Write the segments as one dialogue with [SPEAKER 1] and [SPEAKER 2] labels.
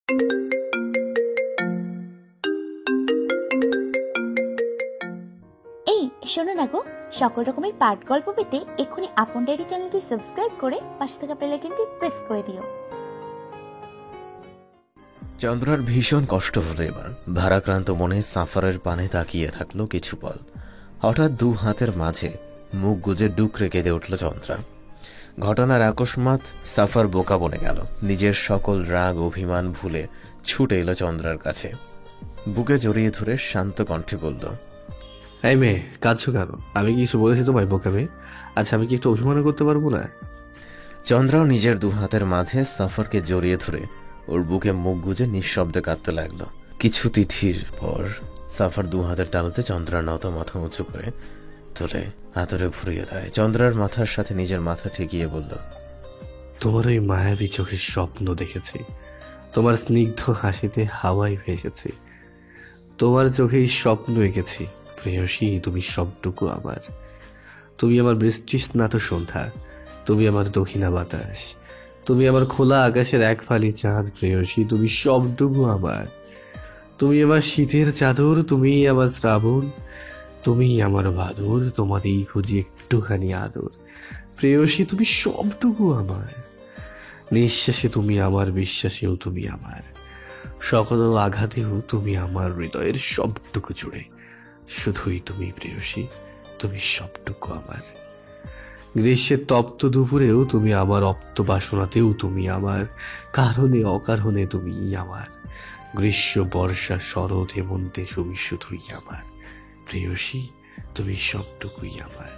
[SPEAKER 1] এই শোনো না গো, সকল রকমের পাঠ গল্প পেতে এক্ষুনি আপন ডায়েরি চ্যানেলটি সাবস্ক্রাইব করে পাশে থাকা বেল আইকনটি প্রেস করে দিও।
[SPEAKER 2] চন্দ্রার ভীষণ কষ্ট হলো এবার। ভারাক্রান্ত মনে সাফারের পানে তাকিয়ে থাকলো কিছু পল। হঠাৎ দু হাতের মাঝে মুখ গুজে ডুকরে কেঁদে উঠল চন্দ্রা। ঘটনার আকস্মাত সাফার বোকা বনে গেল। নিজের সকল রাগ অভিমান ভুলে ছুটে এলো চন্দ্রার কাছে। বুকে জড়িয়ে ধরে শান্ত কণ্ঠে বলল,
[SPEAKER 3] এই মেয়ে, কাঁদছো কেন? আমি কি কিছু বলেছি তোমায় বোকা মেয়ে? আচ্ছা, আমি কি একটু অভিমান করতে পারবো না?
[SPEAKER 2] চন্দ্রাও নিজের দু হাতের মাঝে সাফারকে জড়িয়ে ধরে ওর বুকে মুখ গুজে নিঃশব্দে কাঁদতে লাগলো। কিছু তিথির পর সাফার দু হাতের তালুতে চন্দ্রার নত মাথা উঁচু করে তুলে আদরে ভরিয়ে দেয়। চন্দ্রার মাথার সাথে নিজের মাথা ঠেকিয়ে বলল,
[SPEAKER 3] তোমার ওই মায়াবী চোখের স্বপ্ন দেখেছি, তোমার স্নিগ্ধ হাসিতে হাওয়ায় ভেসেছি, তোমার চোখেই স্বপ্ন এঁকেছি। প্রেয়সী, তুমি সবটুকু আমার। তুমি আমার বৃষ্টিস্নাত সন্ধ্যা, তুমি আমার দক্ষিণা বাতাস, তুমি আমার খোলা আকাশের এক ফালি চাঁদ। প্রেয়সী, তুমি সবটুকু আমার। তুমি আমার শীতের চাদর, তুমি আমার শ্রাবণ, তুমি আমার বাদর, তোমাতেই খুঁজি একটুখানি আদর। প্রেয়সী, তুমি সবটুকু আমার। নিঃশ্বাসে তুমি আমার, বিশ্বাসেও তুমি আমার, সকল আঘাতেও তুমি আমার, হৃদয়ের সবটুকু জুড়ে শুধুই তুমি। প্রেয়সী, তুমি সবটুকু আমার। গ্রীষ্মের তপ্ত দুপুরেও তুমি আমার, অপ্ত বাসনাতেও তুমি আমার, কারণে অকারণে তুমি আমার। গ্রীষ্ম বর্ষা শরৎ হেমন্তে তুমি শুধুই আমার। প্রেয়সী, তুমি সবটুকুই আমার।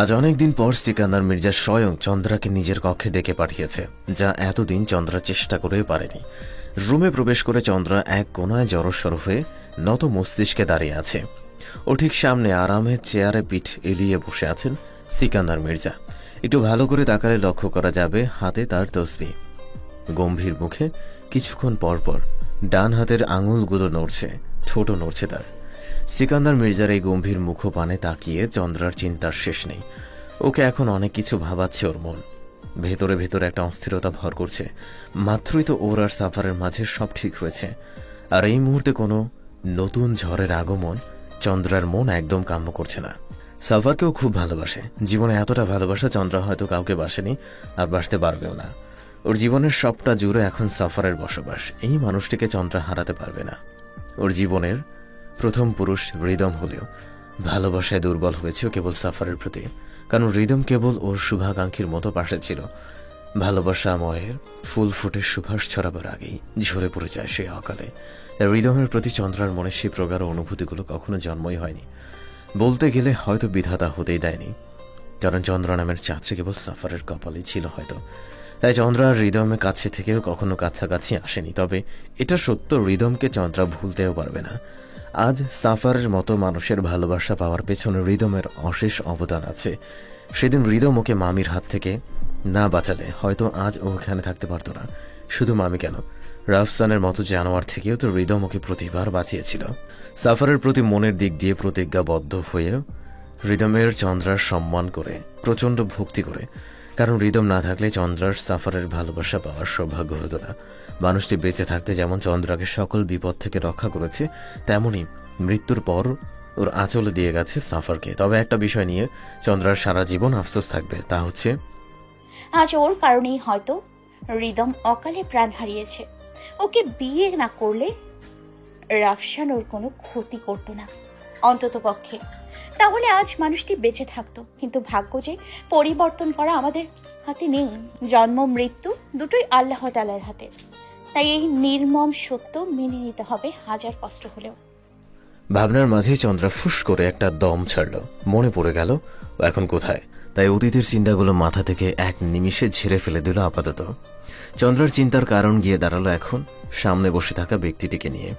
[SPEAKER 2] আজ অনেকদিন পর সিকান্দার মির্জা স্বয়ং চন্দ্রাকে নিজের কক্ষে ডেকে পাঠিয়েছে, যা এতদিন চন্দ্রা চেষ্টা করেও পারেনি। রুমে প্রবেশ করে চন্দ্রা এক কোনায় জড়সড় হয়ে নত মস্তিষ্কে দাঁড়িয়ে আছে। ও ঠিক সামনে আরামে চেয়ারে পিঠ এলিয়ে বসে আছেন সিকান্দার মির্জা। একটু ভালো করে তাকালে লক্ষ্য করা যাবে হাতে তার তসবিহ। গম্ভীর মুখে কিছুক্ষণ পর পর ডান হাতের আঙুলগুলো নড়ছে, ঠোঁট নড়ছে তার। সিকান্দার মির্জার এই গম্ভীর মুখপানে তাকিয়ে চন্দ্রার চিন্তার শেষ নেই। ওকে এখন অনেক কিছু ভাবাচ্ছে ওর মন। ভেতরে ভেতরে একটা অস্থিরতা ভর করছে। মাত্রই তো ওর আর সাফারের মাঝে সব ঠিক হয়েছে, আর এই মুহূর্তে কোনো নতুন ঝড়ের আগমন চন্দ্রার মন একদম কাম্য করছে না। সাফারকেও খুব ভালোবাসে। জীবনে এতটা ভালোবাসা চন্দ্রা হয়তো কাউকে বাসেনি, আর বাসতে পারবেও না। ওর জীবনের সবটা জুড়ে এখন সাফারের বসবাস। এই মানুষটিকে চন্দ্রা হারাতে পারবে না। ওর জীবনের প্রথম পুরুষ হৃদম হলেও ভালোবাসায় দুর্বল হয়েছে কেবল সাফারের প্রতি, কারণ হৃদম কেবল ওর শুভাকাঙ্ক্ষীর মতো পাশে ছিল। ভালোবাসাময়ের ফুল ফুটে সুভাষ ছড়াবার আগেই ঝরে পড়ে যায় সে অকালে। হৃদমের প্রতি চন্দ্রার মনে সেই প্রগাঢ় অনুভূতিগুলো কখনো জন্মই হয়নি। বলতে গেলে হয়তো বিধাতা হতেই দেয়নি, কারণ চন্দ্রা নামের চাঁদটি কেবল সাফারের কপালেই ছিল হয়তো। তাই চন্দ্রা আর হৃদমের কাছে থেকেও কখনো কাছাকাছি আসেনি। তবে এটা সত্য, হৃদমকে চন্দ্রা ভুলতেও পারবে না। আজ সাফারের মতো মানুষের ভালোবাসা পাওয়ার পেছনে হৃদমের অশেষ অবদান আছে। সেদিন হৃদম ওকে মামির হাত থেকে না বাঁচালে হয়তো আজ ও ওখানে থাকতে পারতো না। শুধু মামি কেন, রাফসানের মতো জানোয়ার থেকেও তো হৃদম ওকে প্রতিবার বাঁচিয়েছিল। সাফারের প্রতি মনের দিক দিয়ে প্রতিজ্ঞাবদ্ধ হয়ে হৃদমের চন্দ্রার সম্মান করে, প্রচণ্ড ভক্তি করে। কারণ হৃদম না থাকলে চন্দ্রার সাফারের ভালোবাসা পাওয়ার সৌভাগ্য হতো না। মানুষটি বেঁচে থাকতে যেমন চন্দ্রাকে সকল বিপদ থেকে রক্ষা করেছে, তেমনি মৃত্যুর পর ওর আঁচলে দিয়ে গেছে সাফারকে। তবে একটা বিষয় নিয়ে চন্দ্রার সারা জীবন আফসোস থাকবে, তা হচ্ছে
[SPEAKER 1] আজ ওর কারণেই হয়তো হৃদম অকালে প্রাণ হারিয়েছে। ওকে বিয়ে না করলে রাফসান ওর কোনো ক্ষতি করতো না অন্তত পক্ষে। তাহলে আজ মানুষটি বেঁচে থাকতো। কিন্তু ভাগ্য যে পরিবর্তন করা আমাদের হাতে নেই। জন্ম মৃত্যু দুটোই আল্লাহ তাআলার হাতে। তাই এই নির্মম সত্য মেনে নিতে হবে, হাজার কষ্ট হলেও।
[SPEAKER 2] ভাবনার মাঝে চন্দ্রা ফুস করে একটা দম ছাড়ল। মনে পড়ে গেল ও এখন কোথায়। তাই অতীতের চিন্তাগুলো মাথা থেকে এক নিমিষে ঝেড়ে ফেলে দিল আপাতত। চন্দ্রার চিন্তার কারণ গিয়ে দাঁড়ালো এখন সামনে বসে থাকা ব্যক্তিটিকে নিয়ে।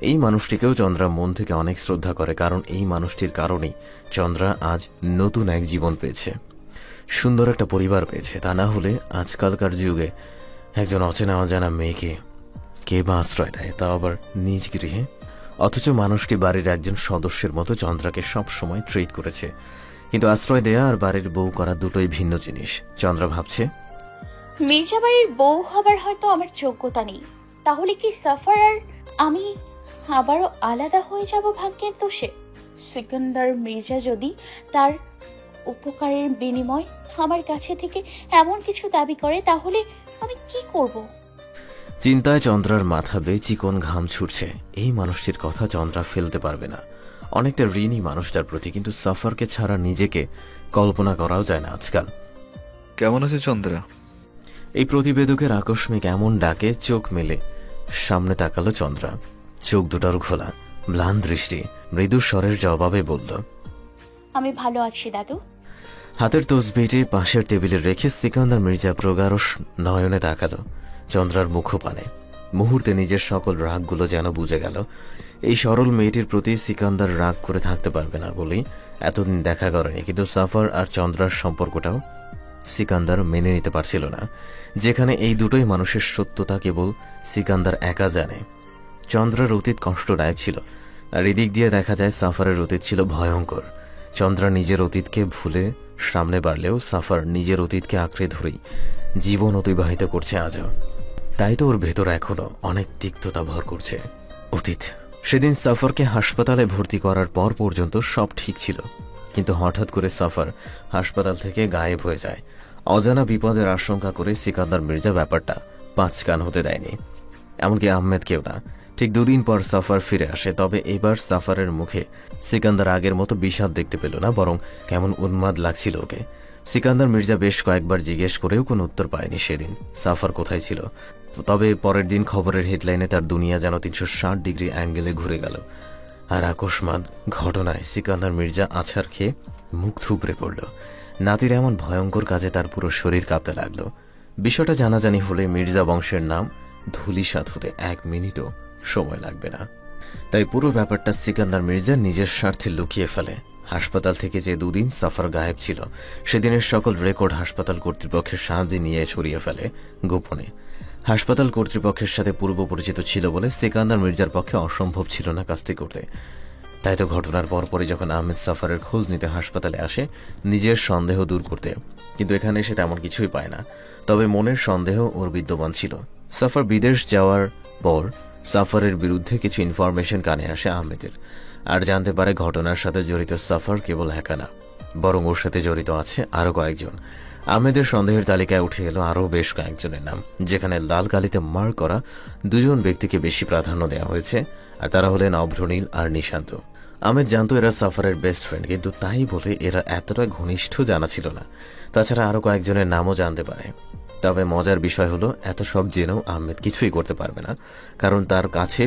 [SPEAKER 2] এই মানুষটিকেও চন্দ্রা মন থেকে অনেক শ্রদ্ধা করে, কারণ এই মানুষটির কারণেই চন্দ্রা আজ নতুন এক জীবন পেয়েছে, সুন্দর একটা পরিবার পেয়েছে। তা না হলে আজকালকার যুগে একজন অচেনা অজানা মেয়েকে কে বা আশ্রয় দেয়, তা আবার নিজ গৃহে। অথচ মানুষটি বাড়ির একজন সদস্যের মতো চন্দ্রাকে সব সময় ট্রিট করেছে। কিন্তু আশ্রয় দেয়া আর বাড়ির বউ করা দুটোই ভিন্ন জিনিস। চন্দ্রা ভাবছে,
[SPEAKER 1] মির্জা বাড়ির বউ হবার হয়তো আমার যোগ্যতা নেই, তাহলে কি সাফার আর আমি আবারও আলাদা হয়ে যাব ভাগ্যের দোষে? সিকান্দার মির্জা যদি তার উপকারের বিনিময় আমার কাছে থেকে এমন কিছু দাবি করে, তাহলে আমি কি করব?
[SPEAKER 2] চিন্তায় চন্দ্রার মাথা বেয়ে চিকন ঘাম ছুটছে। এই মানুষটির কথা চন্দ্রা ফেলতে পারবে না। অনেকটা ঋণী মানুষটার প্রতি, কিন্তু সাফারকে ছাড়া নিজেকে কল্পনা করাও যায় না আজকাল।
[SPEAKER 4] কেমন আছে চন্দ্রা?
[SPEAKER 2] এই প্রতিবেদকের আকস্মিক এমন ডাকে চোখ মেলে সামনে তাকালো চন্দ্রা। চোখ দুটার খোলা, ম্লান দৃষ্টি, মৃদু স্বরের জবাবে বলল,
[SPEAKER 1] আমি ভালো আছি দাদু।
[SPEAKER 2] হাতের তসবিটি পাশের টেবিলে রেখে সিকান্দার মির্জা প্রগাঢ় নয়নে তাকালো চন্দ্রার মুখপানে। মুহূর্তে নিজের সকল রাগগুলো যেন বুঝে গেল। এই সরল মেয়েটির প্রতি সিকান্দার রাগ করে থাকতে পারবে না বলেই এতদিন দেখা করেনি, কিন্তু সাফার আর চন্দ্রার সম্পর্কটাও সিকান্দার মেনে নিতে পারছিল না, যেখানে এই দুটোই মানুষের সত্যতা কেবল সিকান্দার একা জানে। চন্দ্রার অতীত কষ্টদায়ক ছিল, আর এদিক দিয়ে দেখা যায় সাফারের অতীত ছিল ভয়ঙ্কর। চন্দ্রা নিজের অতীতকে ভুলে সামনে বাড়লেও সাফার নিজের অতীতকে আঁকড়ে ধরেই জীবন অতিবাহিত করছে আজও। তাই তো ওর ভেতর এখনো অনেক তিক্ততা ভর করছে। অতীত সেদিন সাফারকে হাসপাতালে ভর্তি করার পর পর্যন্ত সব ঠিক ছিল, কিন্তু হঠাৎ করে সাফার হাসপাতাল থেকে গায়েব হয়ে যায়। অজানা বিপদের আশঙ্কা করে সিকান্দার মির্জা ব্যাপারটা পাঁচ কান হতে দেয়নি, এমনকি আহমেদকেও না। ঠিক দুদিন পর সাফার ফিরে আসে, তবে এবার সাফারের মুখে সিকান্দার আগের মতো বিষাদ দেখতে পেল না, বরং কেমন উন্মাদ লাগছিল ওকে। সিকান্দার মির্জা বেশ কয়েকবার জিজ্ঞেস করেও কোনো উত্তর পায়নি সেদিন সাফার কোথায় ছিল। তবে পরের দিন খবরের হেডলাইনে তার দুনিয়া যেন 360 ডিগ্রি অ্যাঙ্গেলে ঘুরে গেল। আর আকস্মাৎ ঘটনায় সিকান্দার মির্জা আছাড় খেয়ে মুখ থুবড়ে পড়ল। নাতির এমন ভয়ঙ্কর কাজে তার পুরো শরীর কাঁপতে লাগলো। বিষয়টা জানাজানি হলে মির্জা বংশের নাম ধূলিসাৎ হতে 1 মিনিটও সময় লাগবে না। তাই পুরো ব্যাপারটা সিকান্দার মির্জা নিজের স্বার্থে লুকিয়ে ফেলে। হাসপাতাল থেকে যে দুদিন সাফার গায়েব ছিল, সেদিনের সকল রেকর্ড হাসপাতাল কর্তৃপক্ষের সাহায্যে নিয়ে সরিয়ে ফেলে গোপনে। হাসপাতাল কর্তৃপক্ষের সাথে পূর্ব পরিচিত ছিল বলে সিকান্দার মির্জার পক্ষে অসম্ভব ছিল না কাজটি করতে। তাই তো ঘটনার পরপরই যখন আহমেদ সাফারের খোঁজ নিতে হাসপাতালে আসে নিজের সন্দেহ দূর করতে, কিন্তু এখানে এসে তেমন কিছুই পায় না। তবে মনের সন্দেহ ওর বিদ্যমান ছিল। সাফার বিদেশ যাওয়ার পর সাফারের বিরুদ্ধে কিছু ইনফরমেশন কানে আসে আহমেদের, আর জানতে পারে ঘটনার সাথে জড়িত সাফার কেবল একা না, বরং ওর সাথে জড়িত আছে আরও কয়েকজন। আহমেদের সন্দেহের তালিকায় উঠে এলো আরও বেশ কয়েকজনের নাম, যেখানে লাল কালিতে মার্ক করা 2জন ব্যক্তিকে বেশি প্রাধান্য দেওয়া হয়েছে, আর তারা হলেন অভ্রনীল আর নিশান্ত। আহমেদ জানতো এরা সাফারের বেস্ট ফ্রেন্ড, কিন্তু তাই বলে এরা এতটা ঘনিষ্ঠ জানা ছিল না। তাছাড়া আরও কয়েকজনের নামও জানতে পারে। তবে মজার বিষয় হলো এত সব জেনেও আহমেদ কিছুই করতে পারবে না, কারণ তার কাছে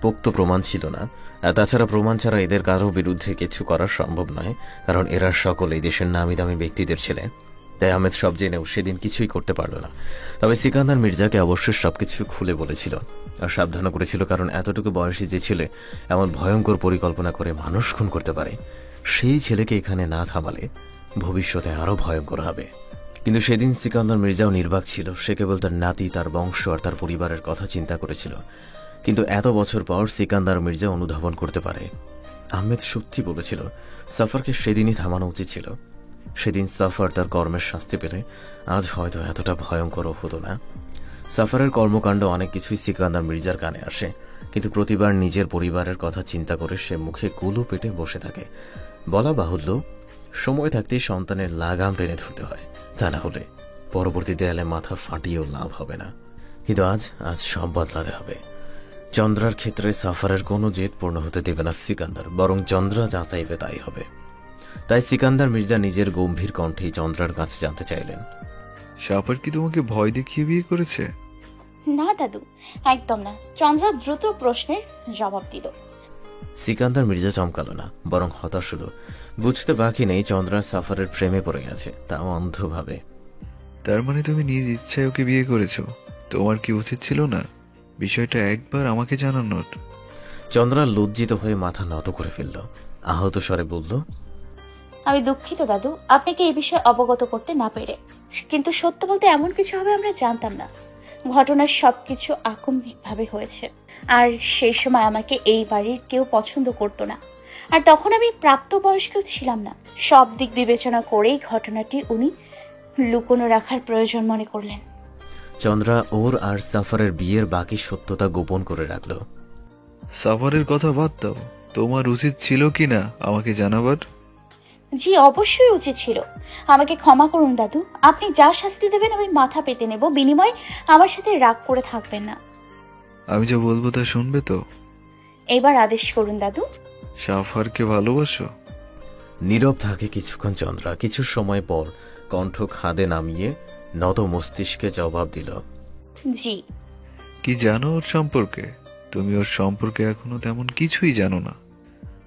[SPEAKER 2] পোক্ত প্রমাণ ছিল না। আর তাছাড়া প্রমাণ ছাড়া এদের কারো বিরুদ্ধে কিছু করা সম্ভব নয়, কারণ এরা সকল এই দেশের নামি দামি ব্যক্তিদের ছেলে। তাই আহমেদ সব জেনেও সেদিন কিছুই করতে পারল না। তবে সিকান্দার মির্জাকে অবশ্যই সবকিছু খুলে বলেছিল আর সাবধানও করেছিল, কারণ এতটুকু বয়সী যে ছেলে এমন ভয়ঙ্কর পরিকল্পনা করে মানুষ খুন করতে পারে, সেই ছেলেকে এখানে না থামালে ভবিষ্যতে আরও ভয়ঙ্কর হবে। কিন্তু সেদিন সিকান্দার মির্জাও নির্বাক ছিল। সে কেবল তার নাতি, তার বংশ আর তার পরিবারের কথা চিন্তা করেছিল। কিন্তু এত বছর পর সিকান্দার মির্জা অনুধাবন করতে পারে আহমেদ সত্যি বলেছিল, সাফারকে সেদিনই থামানো উচিত ছিল। সেদিন সাফার তার কর্মের শাস্তি পেলে আজ হয়তো এতটা ভয়ঙ্করও হতো না। সাফারের কর্মকাণ্ড অনেক কিছুই সিকান্দার মির্জার কানে আসে, কিন্তু প্রতিবার নিজের পরিবারের কথা চিন্তা করে সে মুখে কুলো পেটে বসে থাকে। বলা বাহুল্য, সময় থাকতেই সন্তানের লাগাম টেনে ধরতে হয়, তা না হলে পরবর্তী দেয়ালে মাথা ফাটিয়েও লাভ হবে না। কিন্তু আজ সব বদলাতে হবে। চন্দ্রার ক্ষেত্রে সাফারের কোনো জেদ পূর্ণ হতে দেবে না সিকান্দার, বরং চন্দ্রা যা চাইবে তাই হবে। তাই সিকান্দার মির্জা নিজের গম্ভীর কণ্ঠেই চন্দ্রার কাছে জানতে চাইলেন,
[SPEAKER 4] সাফার কি তোমাকে ভয় দেখিয়ে বিয়ে করেছে?
[SPEAKER 1] না দাদু, একদম না। চন্দ্রা দ্রুত প্রশ্নের জবাব দিল।
[SPEAKER 2] সিকান্দার মির্জা চমকালো না, বরং হতাশ হলো। বুঝতে বাকি নেই চন্দ্রা সাফারের প্রেমে পড়ে গেছে, তাও অন্ধভাবে।
[SPEAKER 4] তার মানে তুমি নিজ ইচ্ছায় ওকে বিয়ে করেছো? তোমার কি উচিত ছিল না বিষয়টা একবার আমাকে জানানোর?
[SPEAKER 2] চন্দ্রা লজ্জিত হয়ে মাথা নত করে ফেলল, আহত স্বরে বলল,
[SPEAKER 1] আমি দুঃখিত দাদু, আপনাকে এই বিষয়ে অবগত করতে না পেরে। কিন্তু সত্য বলতে এমন কিছু হবে আমরা জানতাম না। ঘটনার সবকিছু আকস্মিকভাবে হয়েছে, আর সেই সময় আমাকে এই বাড়ির কেউ পছন্দ করতো না, আর তখন আমি প্রাপ্তবয়স্ক ছিলাম না। সব দিক বিবেচনা করেই ঘটনাটি উনি লুকোনো রাখার প্রয়োজন মনে করলেন।
[SPEAKER 2] চন্দ্রা ওর আর সাফারের বিয়ের বাকি সত্যতা গোপন করে রাখল।
[SPEAKER 4] সাফারের কথা বাদ দাও, তোমার উচিত ছিল কি না আমাকে জানাবার?
[SPEAKER 1] জি অবশ্যই উচিত ছিল। আমাকে ক্ষমা করুন দাদু, আপনি যা শাস্তি দেবেন আমি মাথা পেতে নেব, বিনিময়ে আমার সাথে রাগ করে থাকবেন না।
[SPEAKER 4] আমি যা বলবো তা শুনবে তো?
[SPEAKER 1] এবার আদেশ করুন দাদু।
[SPEAKER 4] সাফারকে ভালোবাসো?
[SPEAKER 2] নীরব থাকে কিছুক্ষণ চন্দ্রা, কিছু সময় পর কণ্ঠ খাদে নামিয়ে নত মস্তিষ্কে জবাব দিল।
[SPEAKER 1] জি।
[SPEAKER 4] কি জানো ওর সম্পর্কে? তুমি ওর সম্পর্কে এখনো তেমন কিছুই জানো না,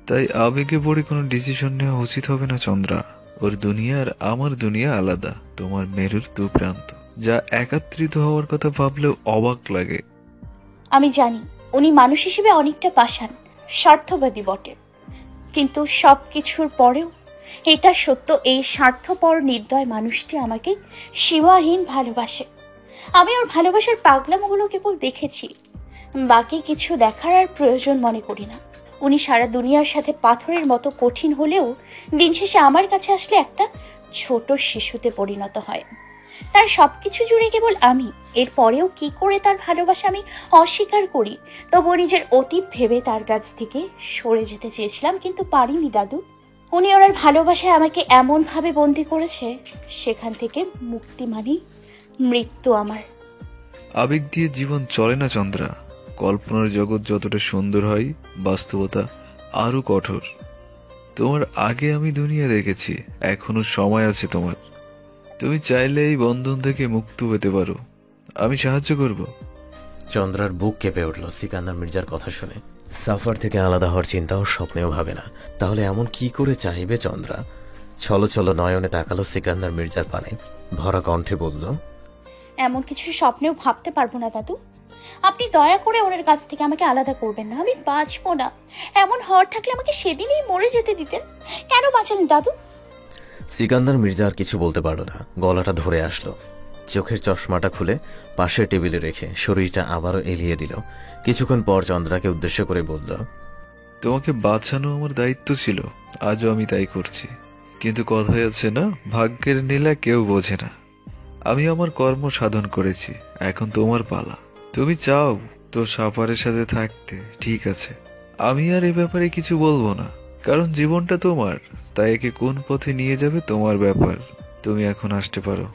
[SPEAKER 4] তাই আবেগে পড়ে কোনো ডিসিশন নেওয়া উচিত হবে না চন্দ্রা। ওর দুনিয়া আর আমার দুনিয়া আলাদা, তোমার মেরুর দু প্রান্ত, যা একাত্রিত হওয়ার কথা ভাবলেও অবাক লাগে।
[SPEAKER 1] আমি জানি উনি মানুষ হিসেবে অনেকটা পাষাণ, স্বার্থবাদী বটে, কিন্তু সব কিছুর পরেও এটা সত্য, এই স্বার্থপর নির্দয় মানুষটি আমাকে সীমাহীন ভালোবাসে। আমি ওর ভালোবাসার পাগলামোগুলো কেবল দেখেছি, বাকি কিছু দেখার আর প্রয়োজন মনে করি না। উনি সারা দুনিয়ার সাথে পাথরের মতো কঠিন হলেও দিন শেষে আমার কাছে আসলে একটা ছোট শিশুতে পরিণত হয়। তার সবকিছু জুড়ে কেবল আমি। এরপরেও কি করে তার ভালোবাসা আমি অস্বীকার করি? তবুও নিজের অতীত ভেবে তার কাছ থেকে সরে যেতে চেয়েছিলাম, কিন্তু পারিনি দাদু। উনি ওনার ভালোবাসায় আমাকে এমন ভাবে বন্দি করেছে, সেখান থেকে মুক্তি মানেই মৃত্যু আমার।
[SPEAKER 4] আবেগ দিয়ে জীবন চলে না চন্দ্রা। কল্পনার জগৎ যতটা সুন্দর হয়, বাস্তবতা আরো কঠোর। তোমার আগে আমি দুনিয়া দেখেছি, এখনো সময় আছে তোমার। তুমি চাইলে এই বন্ধন থেকে মুক্তি পেতে পারো, আমি সাহায্য করব।
[SPEAKER 2] চন্দ্রার বুক কেঁপে উঠল সিকান্দার মির্জার কথা শুনে। সাফার থেকে আলাদা হওয়ার চিন্তাও স্বপ্নেও ভাবে না, তাহলে এমন কি করে চাইবে চন্দ্রা? ছলো ছলো নয়নে তাকালো সিকান্দার মির্জার পানে, ভরা কণ্ঠে বলল,
[SPEAKER 1] এমন কিছু স্বপ্নেও ভাবতে পারবো না দাদু। আপনি দয়া করে ওনার কাছ থেকে আমাকে আলাদা করবেন না, আমি বাঁচবো না। এমন হওয়ার থাকলে আমাকে সেদিনই মরে যেতে দিতেন, কেন বাঁচালেন দাদু?
[SPEAKER 2] সিকান্দার মির্জা আর কিছু বলতে পারল না, গলাটা ধরে আসলো। চোখের চশমাটা খুলে পাশের টেবিলে রেখে শরীরটা আবারও এলিয়ে দিল। কিছুক্ষণ পর চন্দ্রাকে উদ্দেশ্য করে বলল,
[SPEAKER 4] তোমাকে বাঁচানো আমার দায়িত্ব ছিল, আজও আমি তাই করছি। কিন্তু কথাই আছে না, ভাগ্যের নীলা কেউ বোঝে না। আমি আমার কর্ম সাধন করেছি, এখন তোমার পালা। তুমি চাও তো সাপারের সাথে থাকতে, ঠিক আছে, আমি আর এ ব্যাপারে কিছু বলবো না, কারণ জীবনটা তোমার, তাই একে কোন পথে নিয়ে যাবে তোমার ব্যাপার। তুমি এখন আসতে পারো।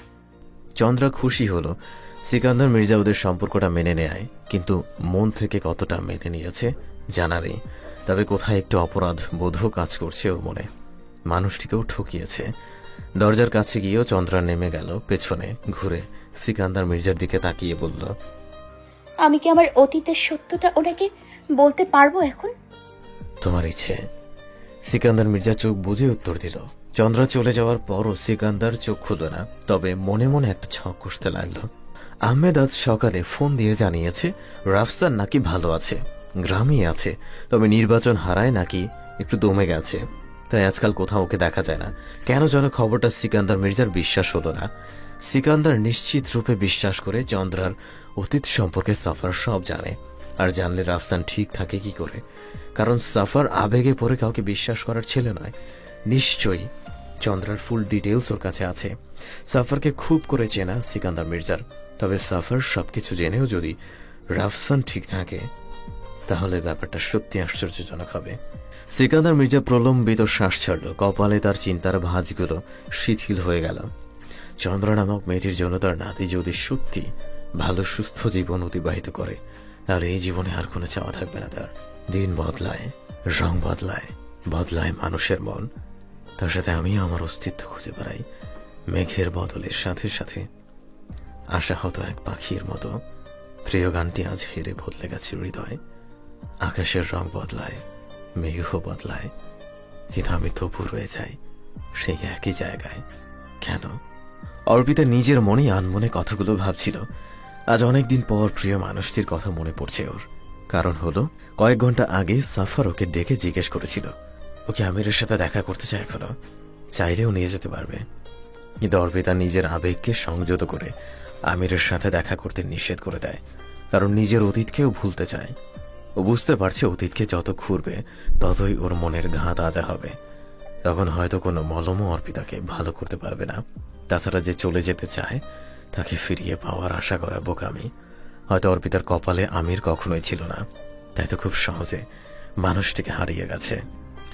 [SPEAKER 2] চন্দ্রা খুশি হলো সিকান্দার মির্জা ওদের সম্পর্কটা মেনে নেয়, কিন্তু মন থেকে কতটা মেনে নিয়েছে জানা নেই। তবে কোথায় একটু অপরাধ বোধও কাজ করছে ওর মনে। মানুষটিকেও ঠকিয়েছে। দরজার কাছে গিয়েও চন্দ্রা নেমে গেল, পেছনে ঘুরে সিকান্দার মির্জার দিকে তাকিয়ে বলল,
[SPEAKER 1] আমি কি আমার অতীতের সত্যটা ওনাকে বলতে পারবো এখন?
[SPEAKER 2] তোমার ইচ্ছে। সিকান্দার মির্জা চোখ বুজে উত্তর দিল। চন্দ্রা চলে যাওয়ার পরও সিকান্দার চোখ খুলল না, তবে মনে মনে একটা ছক কষতে লাগলো। আহমেদ আজ সকালে ফোন দিয়ে জানিয়েছে রাফসান নাকি ভালো আছে, গ্রামেই আছে, তবে নির্বাচন হারায় নাকি একটু দমে গেছে, তাই আজকাল কোথাও ওকে দেখা যায় না। কেন যেন খবরটা সিকান্দার মির্জার বিশ্বাস হলো না। সিকান্দার নিশ্চিত রূপে বিশ্বাস করে চন্দ্রার অতীত সম্পর্কে সাফার সব জানে, আর জানলে রাফসান ঠিক থাকে কি করে? কারণ সাফার আবেগে পড়ে কাউকে বিশ্বাস করার ছেলে নয়। নিশ্চয়ই চন্দ্রার ফুল ডিটেলস ওর কাছে আছে। সাফারকে খুব করে চেনা সিকান্দার মির্জার, তবে সাফার সবকিছু জেনেও যদি রাফসান ঠিক থাকে, তাহলে ব্যাপারটা সত্যি আশ্চর্যজনক হবে। সিকান্দার মির্জা প্রলম্বিত শ্বাস ছাড়ল, কপালে তার চিন্তার ভাঁজগুলো শিথিল হয়ে গেল। চন্দ্রা নামক মেয়েটির জন্য তার নাতি যদি সত্যি ভালো সুস্থ জীবন অতিবাহিত করে, তাহলে এই জীবনে আর কোনো চাওয়া থাকবে না তার। দিন বদলায়, রং বদলায়, বদলায় মানুষের মন, তার সাথে আমিও আমার অস্তিত্ব খুঁজে বেড়াই। মেঘের বদলের সাথে সাথে আশাহত এক পাখির মতো প্রিয় গানটি আজ হেরে বদলে গেছে হৃদয়। আকাশের রং বদলায়, মেঘও বদলায়, কিন্তু আমি তবু রয়ে যাই সেই একই জায়গায়। কেন? অর্পিতা নিজের মনেই আনমনে কথাগুলো ভাবছিল। আজ অনেকদিন পর প্রিয় মানুষটির কথা মনে পড়ছে ওর। কারণ হলো, কয়েক ঘন্টা আগে সাফার ওকে ডেকে জিজ্ঞেস করেছিল ওকে আমিরের সাথে দেখা করতে চায়, এখনো চাইলেও নিয়ে যেতে পারবে। কিন্তু অর্পিতা নিজের আবেগকে সংযত করে আমিরের সাথে দেখা করতে নিষেধ করে দেয়, কারণ নিজের অতীতকেও ভুলতে চায়। ও বুঝতে পারছে অতীতকে যত ঘুরবে ততই ওর মনের ঘা তাজা হবে। তখন হয়তো কোনো মলমও অর্পিতাকে ভালো করতে পারবে না। তাছাড়া যে চলে যেতে চায় তাকে ফিরিয়ে পাওয়ার আশা করা বোকামি। হয়তো অর্পিতার কপালে আমির কখনোই ছিল না, তাই তো খুব সহজে মানুষটিকে হারিয়ে গেছে।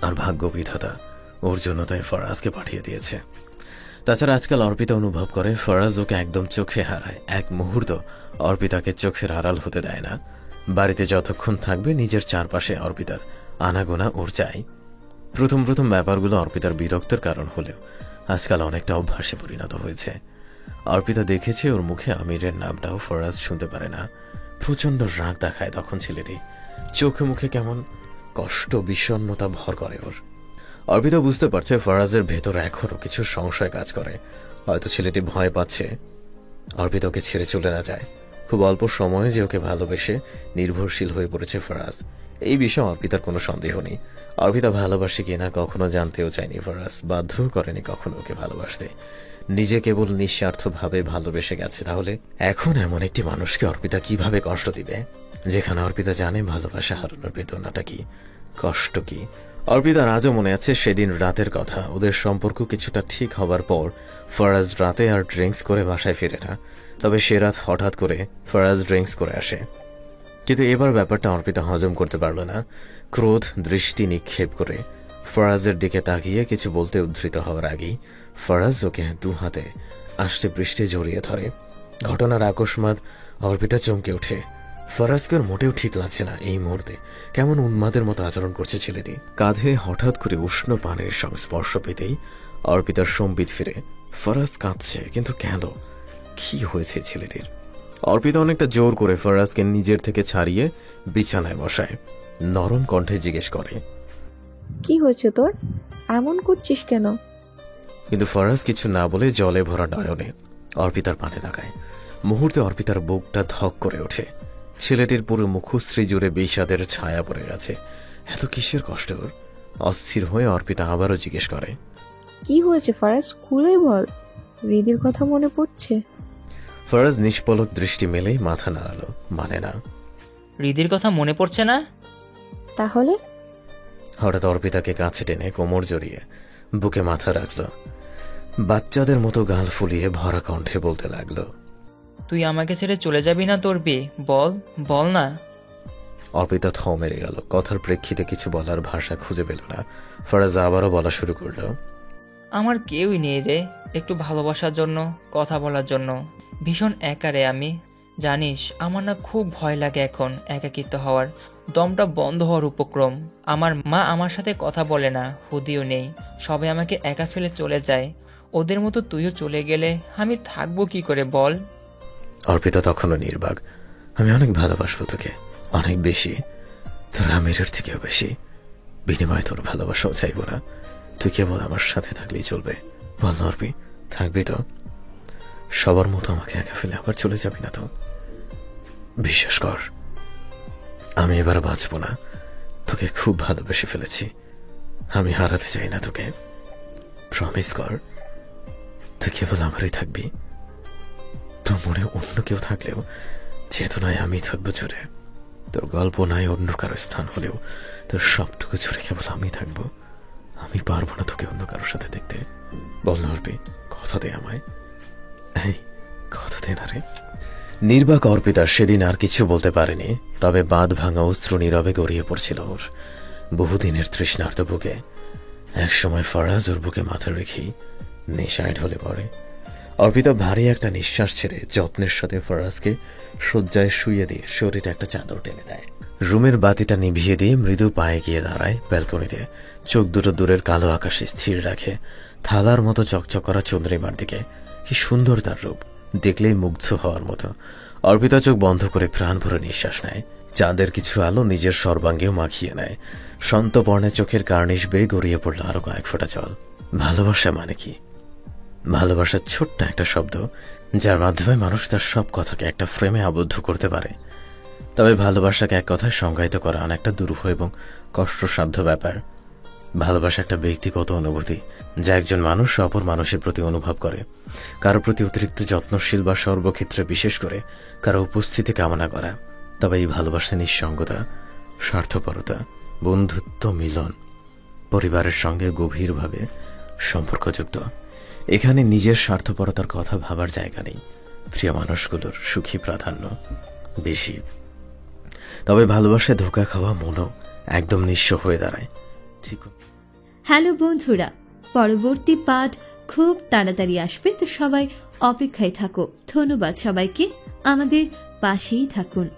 [SPEAKER 2] আর ভাগ্য বিধাতা ওর জন্য তাই ফরাজকে পাঠিয়ে দিয়েছে। তাছাড়া আজকাল অর্পিতা অনুভব করে ফরাজ ওকে একদম চোখে হারায়, এক মুহূর্ত অর্পিতাকে চোখের আড়াল হতে দেয় না। বাড়িতে যতক্ষণ থাকবে নিজের চারপাশে অর্পিতার আনাগোনা ওর চাই। প্রথম প্রথম ব্যাপারগুলো অর্পিতার বিরক্তের কারণ হলেও আজকাল অনেকটা অভ্যাসে পরিণত হয়েছে। অর্পিতা দেখেছে ওর মুখে আমিরের নামটাও ফরাজ শুনতে পারে না। প্রচণ্ড রাগ দেখায় তখন ছেলেটি, চোখে মুখে কেমন কষ্ট বিষণ্ণতা ভর করে ওর। অর্পিতা বুঝতে পারছে ফরাজের ভেতর এখনও কিছু সংশয় কাজ করে। হয়তো ছেলেটি ভয় পাচ্ছে অর্পিতা ওকে ছেড়ে চলে না যায়। খুব অল্প সময়ে যে ওকে ভালোবেসে নির্ভরশীল হয়ে পড়েছে ফরাজ, এই বিষয়ে অর্পিতার কোনো সন্দেহ নেই। অর্পিতা ভালোবাসে কিনা কখনো জানতেও চায়নি ফরাজ, বাধ্যও করেনি কখনো ওকে ভালোবাসতে। নিজে কেবল নিঃস্বার্থভাবে ভালোবেসে গেছে। তাহলে এখন এমন একটি মানুষকে অর্পিতা কিভাবে কষ্ট দিবে, যেখানে অর্পিতা জানে ভালোবাসা হারানোর বেদনাটা কি, কষ্ট কি। অর্পিতার আজও মনে আছে সেদিন রাতের কথা। ওদের সম্পর্ক কিছুটা ঠিক হবার পর ফরাজ রাতে আর ড্রিঙ্কস করে বাসায় ফিরে না, তবে সে রাত হঠাৎ করে ফরাজ ড্রিঙ্কস করে আসে। কিন্তু এবার ব্যাপারটা অর্পিতা হজম করতে পারল না। ক্রোধ দৃষ্টি নিক্ষেপ করে ফরাজের দিকে তাকিয়ে কিছু বলতে উদ্ধৃত হওয়ার আগেই ফরাজ ওকে দু হাতে আষ্টে পৃষ্ঠে জড়িয়ে ধরে। ঘটনার আকস্মাত অর্পিতা চমকে ওঠে। ফরাজকে ওর মোটেও ঠিক লাগছে না এই মুহূর্তে। কেমন উন্মাদের মতো আচরণ করছে ছেলেটি। কাঁধে হঠাৎ করে উষ্ণ পানির সংস্পর্শ পেতেই অর্পিতার সম্বিত ফিরে। ফরাজ কাঁদছে, কিন্তু কেন, কি হয়েছে ছেলেটির? অর্পিতা অনেকটা জোর করে ফরাজকে নিজের থেকে ছাড়িয়ে বিছানায় বসায়। নরম কণ্ঠে জিজ্ঞেস করে,
[SPEAKER 5] কি হয়েছে তোর? এমন করছিস কেন?
[SPEAKER 2] কিন্তু ফরাজ কিছু না বলে জলে ভরা নয়নে অর্পিতার পানে তাকায়। মুহূর্তে অর্পিতার বুকটা ধক করে ওঠে। ছেলেটির পুরো মুখশ্রী জুড়ে বিষাদের ছায়া পড়ে গেছে। এত কিসের কষ্ট ওর? অস্থির হয়ে অর্পিতা আবারও জিজ্ঞেস করে,
[SPEAKER 5] কি হয়েছে ফারাজ, খুলে বল। হৃদির কথা মনে পড়ছে?
[SPEAKER 2] ফরাজ নিষ্পলক দৃষ্টি মেলেই মাথা নাড়ালো, মানে না।
[SPEAKER 6] হৃদির কথা মনে পড়ছে না?
[SPEAKER 5] তাহলে?
[SPEAKER 2] হঠাৎ অর্পিতাকে কাছে টেনে কোমর জড়িয়ে বুকে মাথা রাখলো। বাচ্চাদের মতো গাল ফুলিয়ে ভরা কণ্ঠে বলতে লাগলো,
[SPEAKER 6] তুই আমাকে ছেড়ে চলে যাবি না তোর বিয়ে? বল বল না।
[SPEAKER 2] অর্পিতা থ মেরে গেল। কথার প্রেক্ষিতে কিছু বলার ভাষা খুঁজে পেল না। ফরাজ আবারও বলা শুরু করলো,
[SPEAKER 6] আমার কেউই নেই রে, একটু ভালোবাসার জন্য, কথা বলার জন্য। ভীষণ একা রে আমি। জানিস আমার না খুব ভয় লাগে এখন একাকিত্ব হওয়ার, দমটা বন্ধ হওয়ার উপক্রম। আমার মা আমার সাথে কথা বলে না, হুদিও নেই, সবাই আমাকে একা ফেলে চলে যায়। ওদের মতো তুইও চলে গেলে আমি থাকবো কি করে বল?
[SPEAKER 2] অর্পিতা তখনও নির্বাক। আমি অনেক ভালোবাসবো তোকে, অনেক বেশি, তোর আমিরের থেকেও বেশি। বিনিময়ে তোর ভালোবাসাও চাইবো না, তুই কেবল আমার সাথে থাকলেই চলবে। বল অর্পি, থাকবি তো? সবার মতো আমাকে একা ফেলে আবার চলে যাবি না তো? বিশ্বাস কর, আমি এবার বাঁচবো না। তোকে খুব ভালোবেসে ফেলেছি, আমি হারাতে চাই না তোকে। প্রমিস কর, তুই কেবল আমারই থাকবি। তোর মনে অন্য কেউ থাকলেও চেতনায় আমি থাকবো জুড়ে। তোর গল্প নাই অন্য কারো স্থান হলেও তোর সবটুকু জুড়ে কেবল আমি থাকবো। আমি পারবো না তোকে অন্য কারোর সাথে দেখতে। বল না অর্পি, কথা দে আমায়। এই কথা দে না রে। নির্বাক অর্পিতা সেদিন আর কিছু বলতে পারেনি, তবে বাঁধ ভাঙা অশ্রু নীরবে গড়িয়ে পড়ছিল ওর বহুদিনের তৃষ্ণার্ত বুকে। একসময় ফরাজ ওর বুকে মাথা রেখেই নেশায় ঢলে পড়ে। অর্পিতা ভারী একটা নিঃশ্বাস ছেড়ে যত্নের সাথে ফরাজকে শয্যায় শুইয়ে দিয়ে শরীরে একটা চাদর টেনে দেয়। রুমের বাতিটা নিভিয়ে দিয়ে মৃদু পায়ে গিয়ে দাঁড়ায় ব্যালকনিতে। চোখ দুটো দূরের কালো আকাশে স্থির রাখে, থালার মতো চকচক করা চন্দ্রিমার দিকে। কি সুন্দর তার রূপ, দেখলেই মুগ্ধ হওয়ার মতো। অর্পিতা চোখ বন্ধ করে প্রাণ ভরে নিঃশ্বাস নেয়। চাঁদের কিছু আলো নিজের সর্বাঙ্গেও মাখিয়ে নেয়। সন্তপর্ণে চোখের কার্নিশ বেয়ে গড়িয়ে পড়ল আরো কয়েক ফোঁটা জল। ভালোবাসা মানে কি? ভালোবাসার ছোট্ট একটা শব্দ, যার মাধ্যমে মানুষ তার সব কথাকে একটা ফ্রেমে আবদ্ধ করতে পারে। তবে ভালোবাসাকে এক কথায় সংজ্ঞায়িত করা অনেকটা দুরূহ এবং কষ্টসাধ্য ব্যাপার। ভালোবাসা একটা ব্যক্তিগত অনুভূতি, যা একজন মানুষ অপর মানুষের প্রতি অনুভব করে। কারো প্রতি অতিরিক্ত যত্নশীল বা সর্বক্ষেত্রে বিশেষ করে কারো উপস্থিতি কামনা করা। তবে এই ভালোবাসা নিঃসঙ্গতা, স্বার্থপরতা, বন্ধুত্ব, মিলন, পরিবারের সঙ্গে গভীরভাবে সম্পর্কযুক্ত। এখানে নিজের স্বার্থপরতার কথা ভাবার জায়গা নেই। প্রিয় মানুষগুলোর সুখী প্রাধান্য বেশি। তবে ভালোবাসায় ধোঁকা খাওয়া মনও একদম নিঃস্ব হয়ে দাঁড়ায়। ঠিক।
[SPEAKER 7] হ্যালো বন্ধুরা, পরবর্তী পার্ট খুব তাড়াতাড়ি আসবে, তো সবাই অপেক্ষায় থাকো। ধন্যবাদ সবাইকে, আমাদের পাশেই থাকুন।